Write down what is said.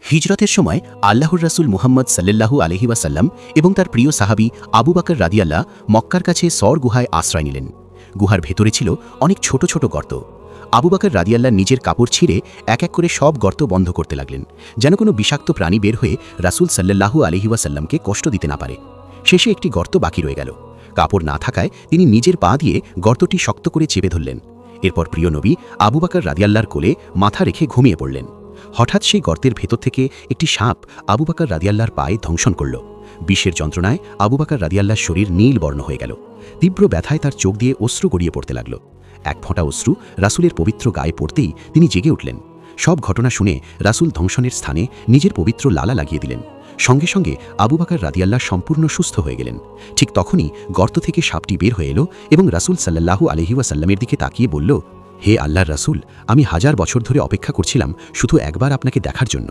হিজরতের সময় আল্লাহর রাসূল মুহাম্মদ সাল্লাল্লাহু আলাইহি ওয়াসাল্লাম এবং তার প্রিয় সাহাবী আবু বকর রাদিয়াল্লাহ মক্কার কাছে সর গুহায় আশ্রয় নিলেন। গুহার ভেতরে ছিল অনেক ছোট ছোট গর্ত। আবু বকর রাদিয়াল্লাহ নিজের কাপড় ছিঁড়ে এক এক করে সব গর্ত বন্ধ করতে লাগলেন, যেন কোনো বিষাক্ত প্রাণী বের হয়ে রাসূল সাল্লাল্লাহু আলাইহি ওয়াসাল্লামকে কষ্ট দিতে না পারে। শেষে একটি গর্ত বাকি রয়ে গেল। কাপড় না থাকায় তিনি নিজের পা দিয়ে গর্তটি শক্ত করে চেপে ধরলেন। এরপর প্রিয় নবী আবু বকর রাদিয়াল্লাহর কোলে মাথা রেখে ঘুমিয়ে পড়লেন। হঠাৎ সেই গর্তের ভেতর থেকে একটি সাপ আবু বকর রাদিয়াল্লাহর পায়ে দংশন করল। বিষের যন্ত্রণায় আবু বকর রাদিয়াল্লাহর শরীর নীল বর্ণ হয়ে গেল। তীব্র ব্যথায় তার চোখ দিয়ে অশ্রু গড়িয়ে পড়তে লাগল। এক ফোঁটা অশ্রু রাসূলের পবিত্র গায়ে পড়তেই তিনি জেগে উঠলেন। সব ঘটনা শুনে রাসূল ধ্বংসনের স্থানে নিজের পবিত্র লালা লাগিয়ে দিলেন। সঙ্গে সঙ্গে আবু বকর রাদিয়াল্লাহ সম্পূর্ণ সুস্থ হয়ে গেলেন। ঠিক তখনই গর্ত থেকে সাপটি বের হয়ে এলো এবং রাসূল সাল্লাল্লাহু আলাইহি ওয়াসাল্লামের দিকে তাকিয়ে বলল, হে আল্লাহর রাসূল, আমি 1000 বছর ধরে অপেক্ষা করছিলাম শুধু একবার আপনাকে দেখার জন্য।